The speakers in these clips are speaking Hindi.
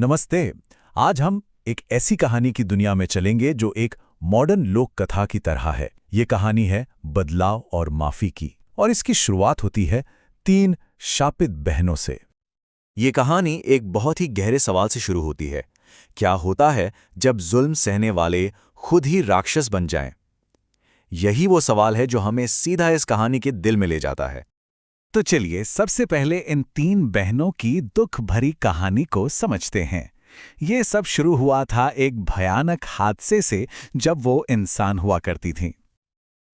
नमस्ते। आज हम एक ऐसी कहानी की दुनिया में चलेंगे जो एक मॉडर्न लोक कथा की तरह है। ये कहानी है बदलाव और माफी की, और इसकी शुरुआत होती है 3 शापित बहनों से। ये कहानी एक बहुत ही गहरे सवाल से शुरू होती है। क्या होता है जब जुल्म सहने वाले खुद ही राक्षस बन जाएं? यही वो सवाल है जो हमें सीधा इस कहानी के दिल में ले जाता है। तो चलिए सबसे पहले इन 3 बहनों की दुख भरी कहानी को समझते हैं। ये सब शुरू हुआ था एक भयानक हादसे से जब वो इंसान हुआ करती थीं।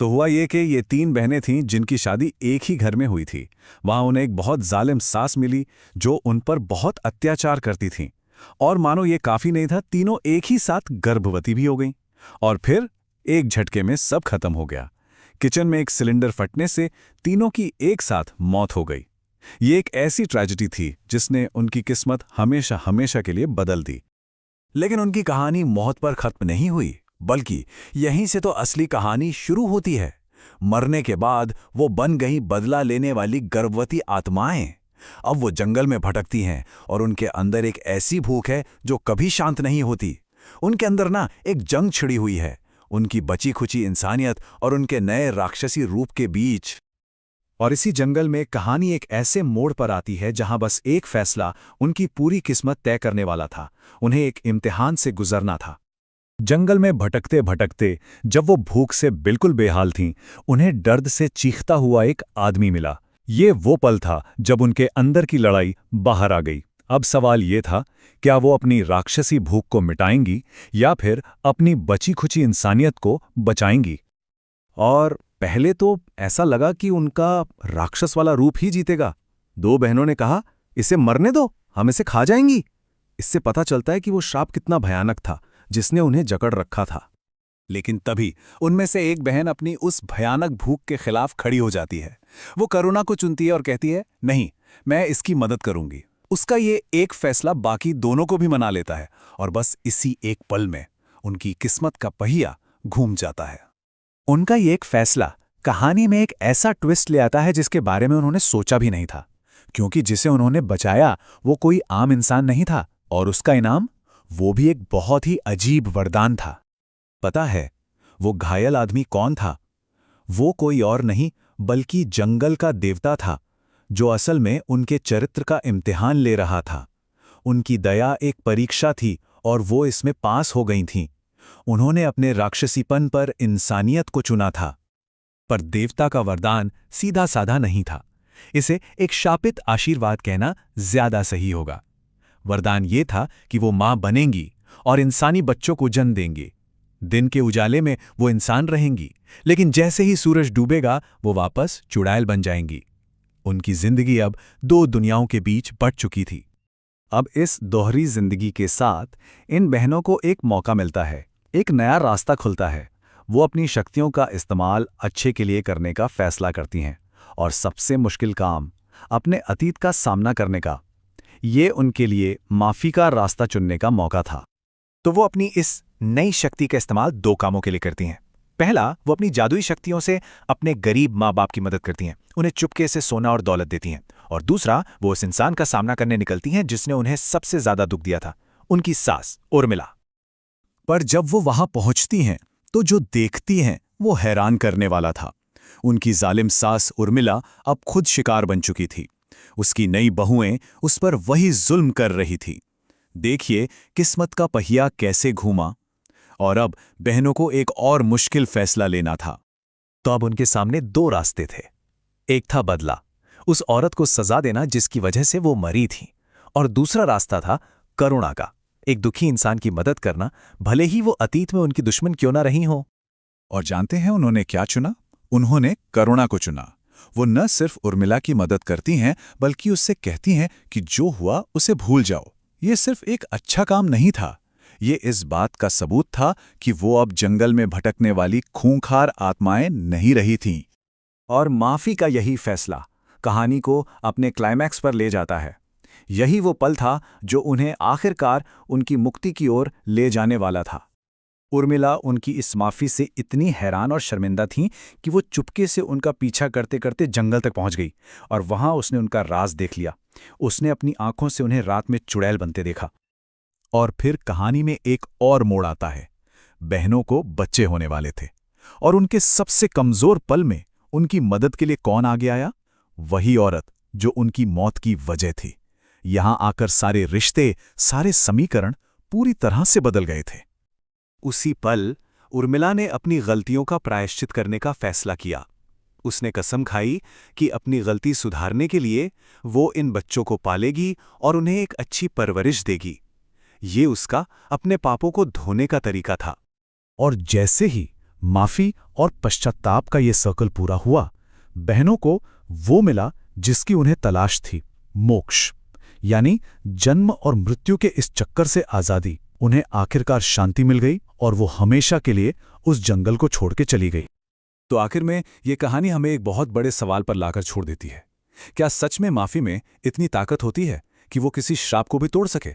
तो हुआ ये कि ये 3 बहनें थीं जिनकी शादी एक ही घर में हुई थी। वहां उन्हें एक बहुत जालिम सास मिली जो उन पर बहुत अत्याचार करती थीं। और मानो ये काफी नहीं था, तीनों एक ही साथ गर्भवती भी हो गईं। और फिर एक झटके में सब खत्म हो गया। किचन में एक सिलेंडर फटने से तीनों की एक साथ मौत हो गई। ये एक ऐसी ट्रेजेडी थी जिसने उनकी किस्मत हमेशा हमेशा के लिए बदल दी। लेकिन उनकी कहानी मौत पर खत्म नहीं हुई, बल्कि यहीं से तो असली कहानी शुरू होती है। मरने के बाद वो बन गई बदला लेने वाली गर्भवती आत्माएं। अब वो जंगल में भटकती हैं और उनके अंदर एक ऐसी भूख है जो कभी शांत नहीं होती। उनके अंदर ना एक जंग छिड़ी हुई है, उनकी बची खुची इंसानियत और उनके नए राक्षसी रूप के बीच। और इसी जंगल में कहानी एक ऐसे मोड़ पर आती है जहां बस एक फैसला उनकी पूरी किस्मत तय करने वाला था। उन्हें एक इम्तिहान से गुजरना था। जंगल में भटकते भटकते जब वो भूख से बिल्कुल बेहाल थीं, उन्हें दर्द से चीखता हुआ एक आदमी मिला। ये वो पल था जब उनके अंदर की लड़ाई बाहर आ गई। अब सवाल ये था, क्या वो अपनी राक्षसी भूख को मिटाएंगी या फिर अपनी बची खुची इंसानियत को बचाएंगी? और पहले तो ऐसा लगा कि उनका राक्षस वाला रूप ही जीतेगा। 2 बहनों ने कहा, इसे मरने दो, हम इसे खा जाएंगी। इससे पता चलता है कि वो श्राप कितना भयानक था जिसने उन्हें जकड़ रखा था। लेकिन तभी उनमें से एक बहन अपनी उस भयानक भूख के खिलाफ खड़ी हो जाती है। वो करुणा को चुनती है और कहती है, नहीं, मैं इसकी मदद करूंगी। उसका ये एक फैसला बाकी दोनों को भी मना लेता है, और बस इसी एक पल में उनकी किस्मत का पहिया घूम जाता है। उनका ये एक फैसला कहानी में एक ऐसा ट्विस्ट ले आता है जिसके बारे में उन्होंने सोचा भी नहीं था, क्योंकि जिसे उन्होंने बचाया वो कोई आम इंसान नहीं था, और उसका इनाम वो भी एक बहुत ही अजीब वरदान था। पता है वो घायल आदमी कौन था? वो कोई और नहीं बल्कि जंगल का देवता था, जो असल में उनके चरित्र का इम्तिहान ले रहा था। उनकी दया एक परीक्षा थी और वो इसमें पास हो गई थीं। उन्होंने अपने राक्षसीपन पर इंसानियत को चुना था। पर देवता का वरदान सीधा साधा नहीं था। इसे एक शापित आशीर्वाद कहना ज्यादा सही होगा। वरदान ये था कि वो मां बनेंगी और इंसानी बच्चों को जन्म देंगी। दिन के उजाले में वो इंसान रहेंगी, लेकिन जैसे ही सूरज डूबेगा वो वापस चुड़ैल बन जाएंगी। उनकी जिंदगी अब 2 दुनियाओं के बीच बंट चुकी थी। अब इस दोहरी जिंदगी के साथ इन बहनों को एक मौका मिलता है, एक नया रास्ता खुलता है। वो अपनी शक्तियों का इस्तेमाल अच्छे के लिए करने का फैसला करती हैं, और सबसे मुश्किल काम, अपने अतीत का सामना करने का। ये उनके लिए माफी का रास्ता चुनने का मौका था। तो वो अपनी इस नई शक्ति का इस्तेमाल 2 कामों के लिए करती हैं। पहला, वो अपनी जादुई शक्तियों से अपने गरीब माँ बाप की मदद करती हैं, उन्हें चुपके से सोना और दौलत देती हैं। और दूसरा, वो उस इंसान का सामना करने निकलती हैं जिसने उन्हें सबसे ज्यादा दुख दिया था, उनकी सास उर्मिला। पर जब वो वहां पहुंचती हैं तो जो देखती हैं वो हैरान करने वाला था। उनकी जालिम सास उर्मिला अब खुद शिकार बन चुकी थी। उसकी नई बहुएं उस पर वही जुल्म कर रही थी। देखिए किस्मत का पहिया कैसे घूमा। और अब बहनों को एक और मुश्किल फैसला लेना था। तो अब उनके सामने 2 रास्ते थे। एक था बदला, उस औरत को सजा देना जिसकी वजह से वो मरी थी, और दूसरा रास्ता था करुणा का, एक दुखी इंसान की मदद करना, भले ही वो अतीत में उनकी दुश्मन क्यों ना रही हो। और जानते हैं उन्होंने क्या चुना? उन्होंने करुणा को चुना। वो न सिर्फ उर्मिला की मदद करती हैं, बल्कि उससे कहती हैं कि जो हुआ उसे भूल जाओ। ये सिर्फ एक अच्छा काम नहीं था, ये इस बात का सबूत था कि वो अब जंगल में भटकने वाली खूंखार आत्माएं नहीं रही थीं। और माफी का यही फैसला कहानी को अपने क्लाइमैक्स पर ले जाता है। यही वो पल था जो उन्हें आखिरकार उनकी मुक्ति की ओर ले जाने वाला था। उर्मिला उनकी इस माफी से इतनी हैरान और शर्मिंदा थीं कि वो चुपके से उनका पीछा करते करते जंगल तक पहुंच गई, और वहां उसने उनका राज देख लिया। उसने अपनी आंखों से उन्हें रात में चुड़ैल बनते देखा। और फिर कहानी में एक और मोड़ आता है। बहनों को बच्चे होने वाले थे और उनके सबसे कमजोर पल में उनकी मदद के लिए कौन आगे आया? वही औरत जो उनकी मौत की वजह थी। यहां आकर सारे रिश्ते, सारे समीकरण पूरी तरह से बदल गए थे। उसी पल उर्मिला ने अपनी गलतियों का प्रायश्चित करने का फैसला किया। उसने कसम खाई कि अपनी गलती सुधारने के लिए वो इन बच्चों को पालेगी और उन्हें एक अच्छी परवरिश देगी। ये उसका अपने पापों को धोने का तरीका था। और जैसे ही माफी और पश्चाताप का ये सर्कल पूरा हुआ, बहनों को वो मिला जिसकी उन्हें तलाश थी, मोक्ष, यानी जन्म और मृत्यु के इस चक्कर से आजादी। उन्हें आखिरकार शांति मिल गई और वो हमेशा के लिए उस जंगल को छोड़ के चली गई। तो आखिर में ये कहानी हमें एक बहुत बड़े सवाल पर लाकर छोड़ देती है। क्या सच में माफी में इतनी ताकत होती है कि वो किसी श्राप को भी तोड़ सके?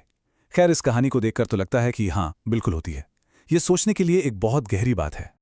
खैर, इस कहानी को देखकर तो लगता है कि हाँ, बिल्कुल होती है। ये सोचने के लिए एक बहुत गहरी बात है।